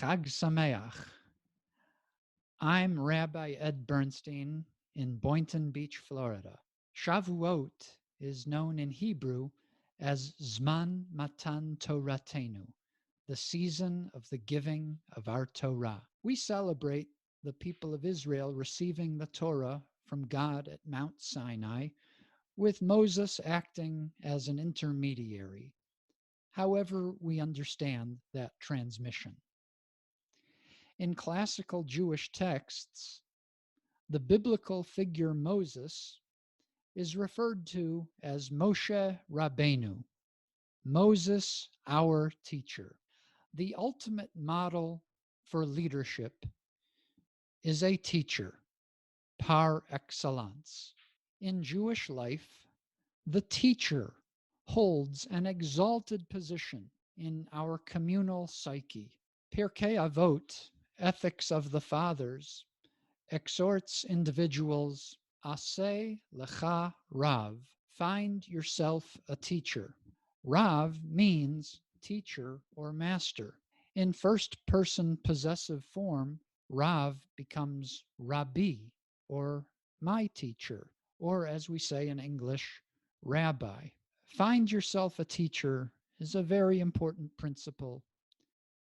Chag Sameach. I'm Rabbi Ed Bernstein in Boynton Beach, Florida. Shavuot is known in Hebrew as Zman Matan Toratenu, the season of the giving of our Torah. We celebrate the people of Israel receiving the Torah from God at Mount Sinai, with Moses acting as an intermediary. However, we understand that transmission. In classical Jewish texts, the biblical figure Moses is referred to as Moshe Rabbeinu, Moses, our teacher. The ultimate model for leadership is a teacher, par excellence. In Jewish life, the teacher holds an exalted position in our communal psyche. Pirkei Avot, Ethics of the Fathers, exhorts individuals, Aseh lecha Rav, find yourself a teacher. Rav means teacher or master. In first person possessive form, Rav becomes Rabbi, or my teacher, or as we say in English, rabbi. Find yourself a teacher is a very important principle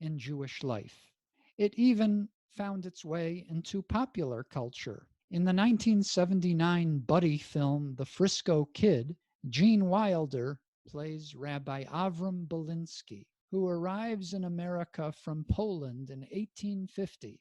in Jewish life. It even found its way into popular culture. In the 1979 buddy film The Frisco Kid, Gene Wilder plays Rabbi Avram Belinsky, who arrives in America from Poland in 1850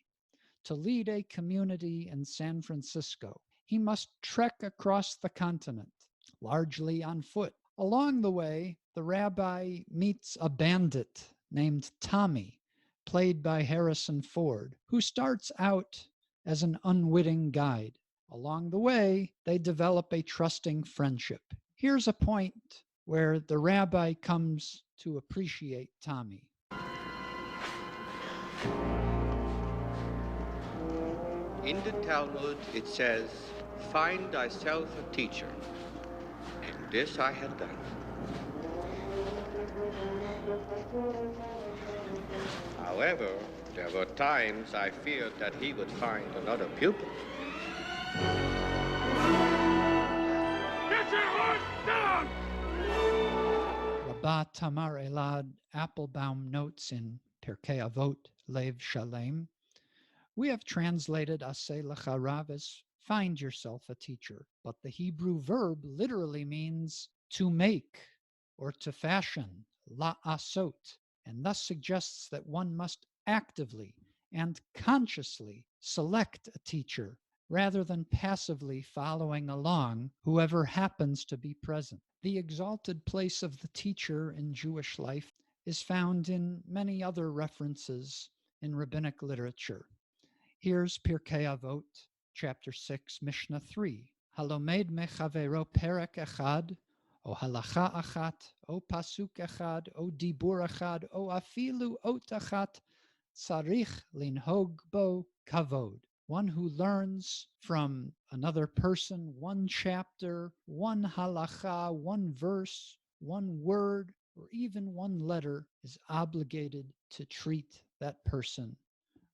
to lead a community in San Francisco. He must trek across the continent, largely on foot. Along the way, the rabbi meets a bandit named Tommy, played by Harrison Ford, who starts out as an unwitting guide. Along the way, they develop a trusting friendship. Here's a point where the rabbi comes to appreciate Tommy. In the Talmud it says, "Find thyself a teacher," and this I had done. However, there were times I feared that he would find another pupil. Get your horse down! Rabbi Tamar Elad Applebaum notes in Pirkei Avot, Lev Shalem, we have translated Aseh lecha Rav as find yourself a teacher, but the Hebrew verb literally means to make or to fashion, la'asot, and thus suggests that one must actively and consciously select a teacher rather than passively following along whoever happens to be present. The exalted place of the teacher in Jewish life is found in many other references in rabbinic literature. Here's Pirkei Avot, chapter 6, Mishnah 3. Halomed mechavero perek echad, o halacha achat, o pasuk echad, o dibur echad, o afilu ot achat, tzarich linhog bo kavod. One who learns from another person one chapter, one halacha, one verse, one word, or even one letter is obligated to treat that person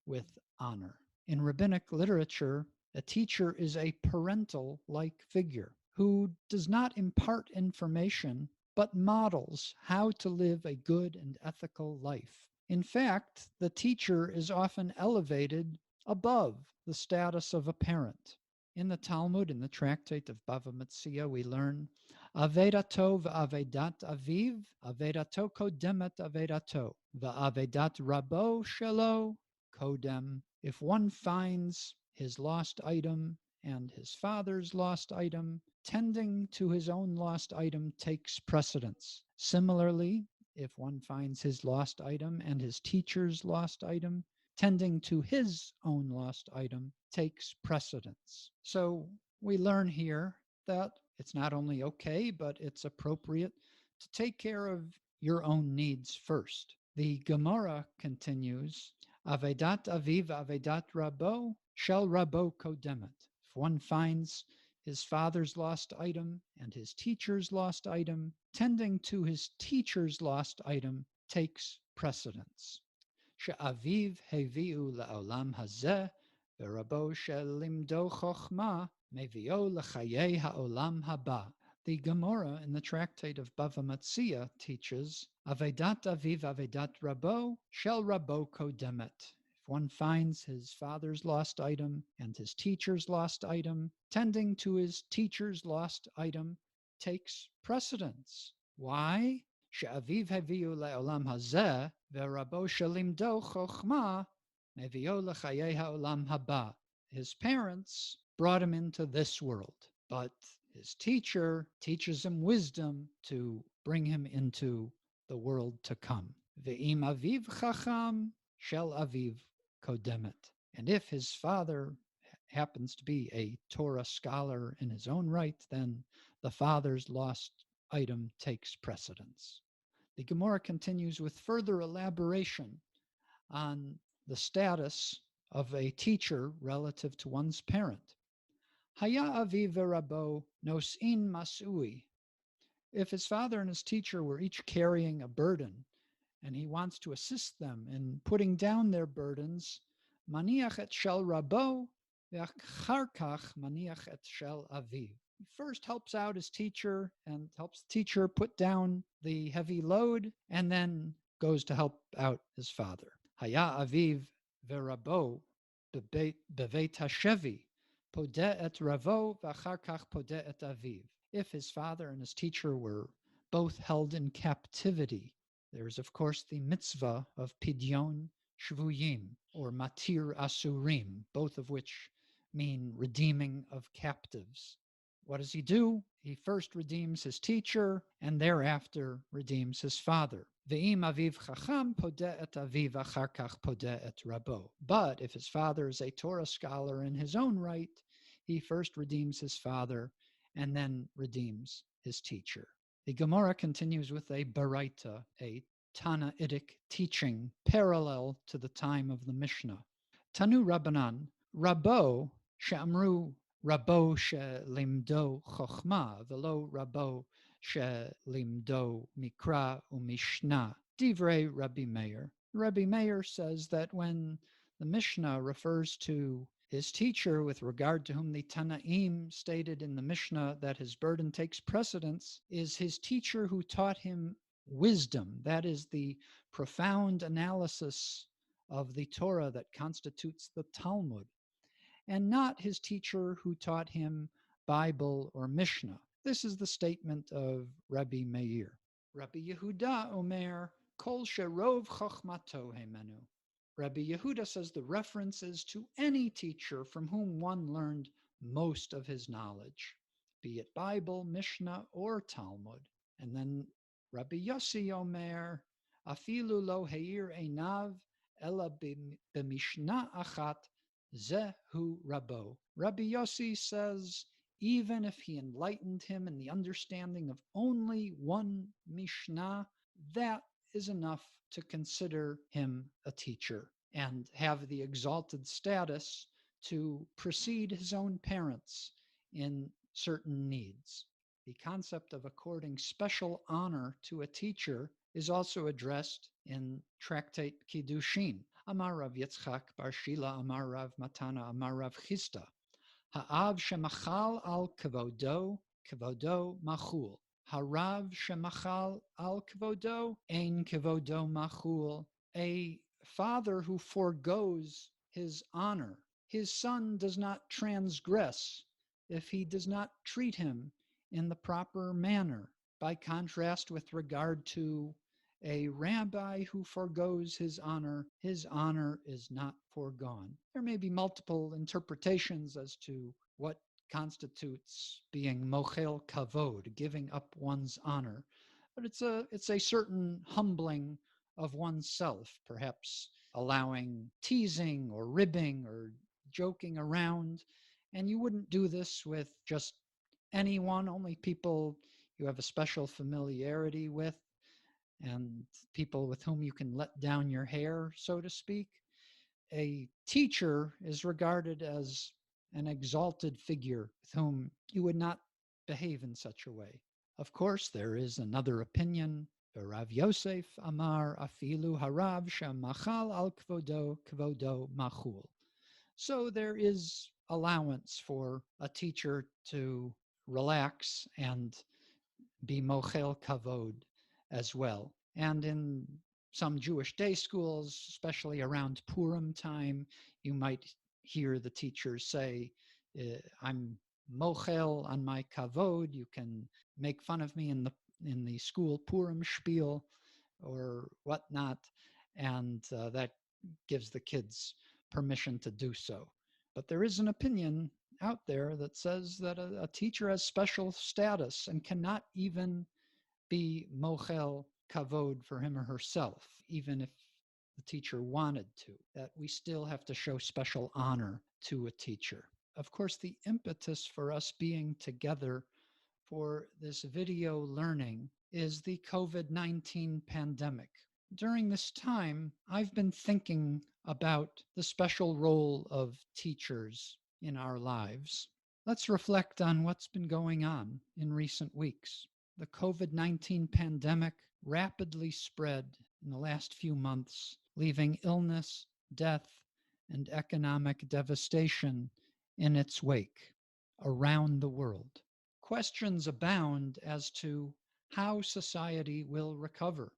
with honor. In rabbinic literature, a teacher is a parental-like figure who does not impart information but models how to live a good and ethical life. In fact, the teacher is often elevated above the status of a parent. In the Talmud, in the tractate of Bava Metzia, we learn, Avedato v'avedat aviv, avedato kodemet avedato, v'avedat rabo shelo kodem. If one finds his lost item and his father's lost item, tending to his own lost item takes precedence. Similarly, if one finds his lost item and his teacher's lost item, tending to his own lost item takes precedence. So we learn here that it's not only okay, but it's appropriate to take care of your own needs first. The Gemara continues, Avedat aviv avedat rabo shel rabo kodemet. If one finds his father's lost item and his teacher's lost item, tending to his teacher's lost item takes precedence. she'aviv heviu la'olam hazeh, ve'rabo she'limdo chochma, mevio l'chayei ha'olam haba. The Gemara in the tractate of Bava Metzia teaches, Avedat aviv avedat rabo, shel rabo kodemet. If one finds his father's lost item and his teacher's lost item, tending to his teacher's lost item takes precedence. Why? She'aviv heviu le'olam hazeh, ve'rabo shelimdo chochma, mevio l'chayei ha'olam haba. His parents brought him into this world, but his teacher teaches him wisdom to bring him into the world to come. Ve'im aviv chacham shel aviv kodemet. And if his father happens to be a Torah scholar in his own right, then the father's lost item takes precedence. The Gemara continues with further elaboration on the status of a teacher relative to one's parent. Haya aviv verabo nosin masui. If his father and his teacher were each carrying a burden, and he wants to assist them in putting down their burdens, maniach et shel rabo, ve'achar kach maniach et shel aviv. He first helps out his teacher and helps the teacher put down the heavy load, and then goes to help out his father. Haya aviv verabo bebeit hashevi, podeh et ravo v'achar kach podeh et aviv. If his father and his teacher were both held in captivity, there's, of course, the mitzvah of pidyon shvuyim, or matir asurim, both of which mean redeeming of captives. What does he do? He first redeems his teacher and thereafter redeems his father. Ve'im aviv chacham podeh et aviv achar kach podeh et rabo. But if his father is a Torah scholar in his own right, he first redeems his father and then redeems his teacher. The Gemara continues with a baraita, a Tanaitic teaching parallel to the time of the Mishnah. Tanu Rabbanan, Rabo she'amru Rabo she'limdo chochma, velo Rabo she'limdo mikra u'mishnah. Divrei Rabbi Meir. Rabbi Meir says that when the Mishnah refers to his teacher with regard to whom the Tanaim stated in the Mishnah that his burden takes precedence, is his teacher who taught him wisdom. That is the profound analysis of the Torah that constitutes the Talmud, and not his teacher who taught him Bible or Mishnah. This is the statement of Rabbi Meir. Rabbi Yehuda Omer, Kol Sherov Chochmato Hemenu. Rabbi Yehuda says the reference is to any teacher from whom one learned most of his knowledge, be it Bible, Mishnah, or Talmud. And then Rabbi Yossi Omer, Afilu lo heir einav, ela b'mishnah achat, zehu rabo. Rabbi Yossi says, even if he enlightened him in the understanding of only one Mishnah, that is enough to consider him a teacher and have the exalted status to precede his own parents in certain needs. The concept of according special honor to a teacher is also addressed in Tractate Kiddushin. Amar Rav Yitzchak bar Shila, Amar Rav Matana, Amar Rav Chisda. Ha'av shemachal al kavodo, kavodo machul. Harav shemachal al kavodo, ein kavodo machul. A father who forgoes his honor, his son does not transgress if he does not treat him in the proper manner. By contrast, with regard to a rabbi who forgoes his honor is not foregone. There may be multiple interpretations as to what constitutes being mochel kavod, giving up one's honor, but it's a certain humbling of oneself, perhaps allowing teasing or ribbing or joking around. And you wouldn't do this with just anyone, only people you have a special familiarity with and people with whom you can let down your hair, so to speak. A teacher is regarded as an exalted figure with whom you would not behave in such a way. Of course, there is another opinion Rav Yosef Amar Afilu Harav Shemachal al Kvodo Kvodo Machul. So there is allowance for a teacher to relax and be mochel kavod as well. And in some Jewish day schools, especially around Purim time, you might hear the teachers say, I'm mochel on my kavod. You can make fun of me in the school Purim spiel or whatnot, and that gives the kids permission to do so. But there is an opinion out there that says that a teacher has special status and cannot even be mochel kavod for him or herself, even if the teacher wanted to, that we still have to show special honor to a teacher. Of course, the impetus for us being together for this video learning is the COVID-19 pandemic. During this time, I've been thinking about the special role of teachers in our lives. Let's reflect on what's been going on in recent weeks. The COVID-19 pandemic rapidly spread in the last few months, leaving illness, death, and economic devastation in its wake around the world. Questions abound as to how society will recover,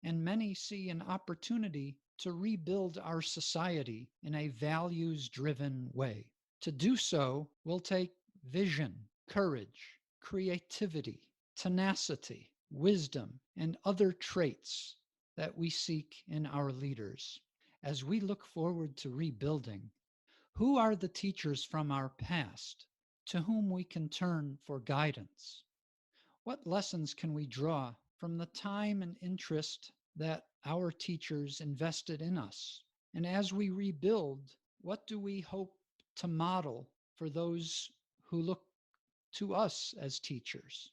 and many see an opportunity to rebuild our society in a values-driven way. To do so will take vision, courage, creativity, tenacity, wisdom, and other traits that we seek in our leaders. As we look forward to rebuilding, who are the teachers from our past to whom we can turn for guidance? What lessons can we draw from the time and interest that our teachers invested in us? And as we rebuild, what do we hope to model for those who look to us as teachers?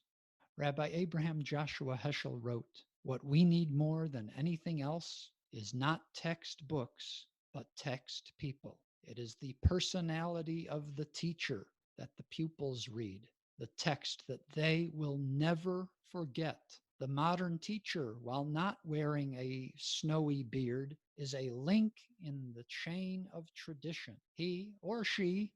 Rabbi Abraham Joshua Heschel wrote, "What we need more than anything else is not textbooks, but text people. It is the personality of the teacher that the pupils read, the text that they will never forget. The modern teacher, while not wearing a snowy beard, is a link in the chain of tradition. He or she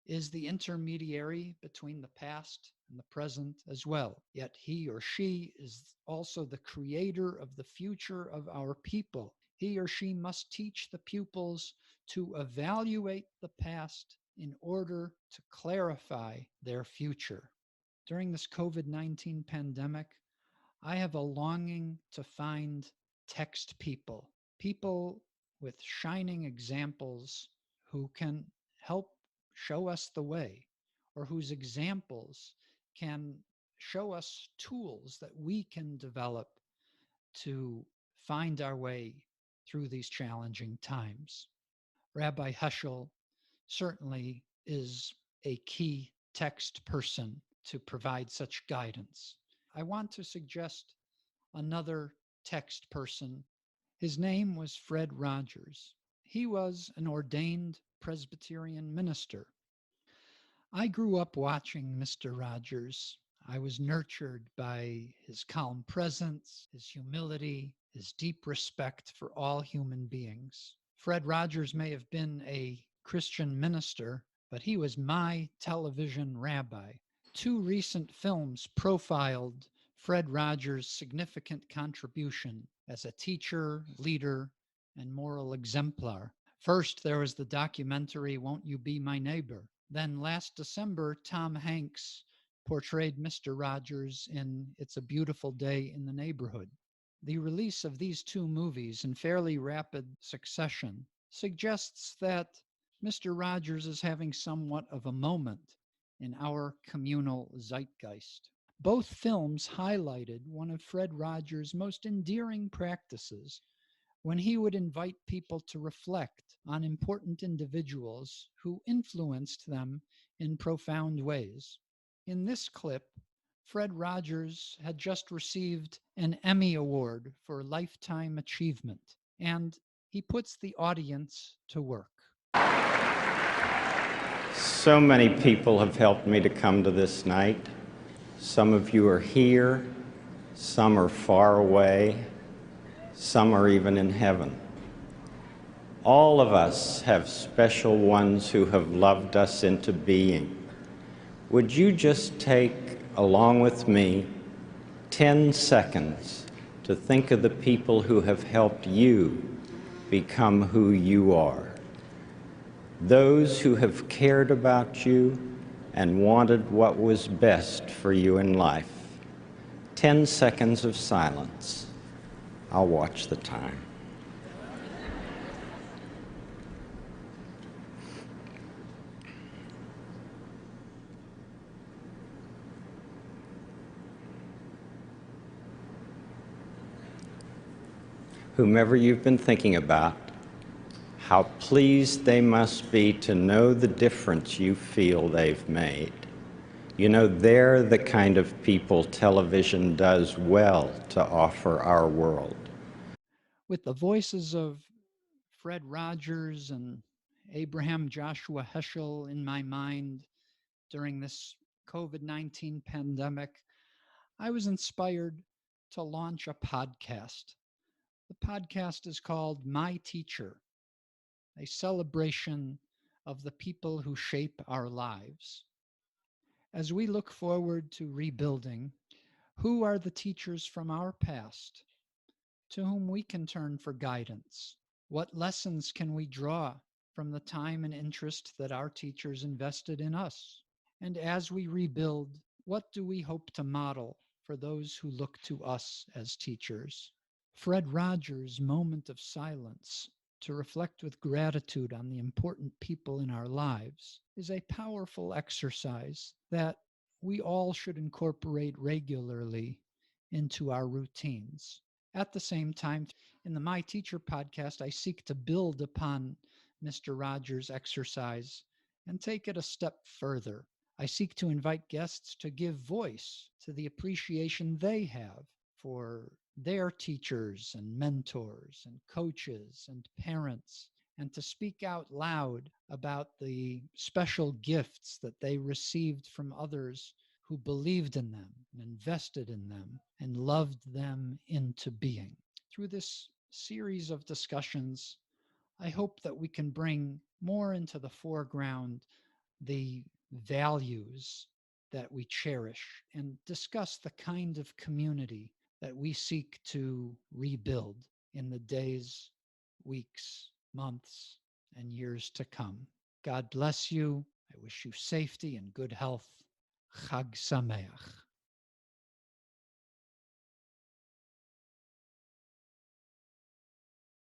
is the intermediary between the past and the present as well. Yet he or she is also the creator of the future of our people. He or she must teach the pupils to evaluate the past in order to clarify their future." During this COVID-19 pandemic, I have a longing to find text people, people with shining examples who can help show us the way, or whose examples can show us tools that we can develop to find our way through these challenging times. Rabbi Heschel certainly is a key text person to provide such guidance. I want to suggest another text person. His name was Fred Rogers. He was an ordained Presbyterian minister. I grew up watching Mr. Rogers. I was nurtured by his calm presence, his humility, his deep respect for all human beings. Fred Rogers may have been a Christian minister, but he was my television rabbi. 2 recent films profiled Fred Rogers' significant contribution as a teacher, leader, and moral exemplar. First, there was the documentary Won't You Be My Neighbor? Then last December, Tom Hanks portrayed Mr. Rogers in It's a Beautiful Day in the Neighborhood. The release of these 2 movies in fairly rapid succession suggests that Mr. Rogers is having somewhat of a moment in our communal zeitgeist. Both films highlighted one of Fred Rogers' most endearing practices when he would invite people to reflect on important individuals who influenced them in profound ways. In this clip, Fred Rogers had just received an Emmy Award for Lifetime Achievement, and he puts the audience to work. So many people have helped me to come to this night. Some of you are here. Some are far away. Some are even in heaven. All of us have special ones who have loved us into being. Would you just take, along with me, 10 seconds to think of the people who have helped you become who you are? Those who have cared about you and wanted what was best for you in life. 10 seconds of silence. I'll watch the time. Whomever you've been thinking about, how pleased they must be to know the difference you feel they've made. You know, they're the kind of people television does well to offer our world. With the voices of Fred Rogers and Abraham Joshua Heschel in my mind during this COVID-19 pandemic, I was inspired to launch a podcast. The podcast is called My Teacher, a celebration of the people who shape our lives. As we look forward to rebuilding, who are the teachers from our past to whom we can turn for guidance? What lessons can we draw from the time and interest that our teachers invested in us? And as we rebuild, what do we hope to model for those who look to us as teachers? Fred Rogers' moment of silence to reflect with gratitude on the important people in our lives is a powerful exercise that we all should incorporate regularly into our routines. At the same time, in the My Teacher podcast, I seek to build upon Mr. Rogers' exercise and take it a step further. I seek to invite guests to give voice to the appreciation they have for their teachers and mentors and coaches and parents, and to speak out loud about the special gifts that they received from others who believed in them and invested in them and loved them into being. Through this series of discussions, I hope that we can bring more into the foreground the values that we cherish and discuss the kind of community that we seek to rebuild in the days, weeks, months, and years to come. God bless you. I wish you safety and good health. Chag Sameach.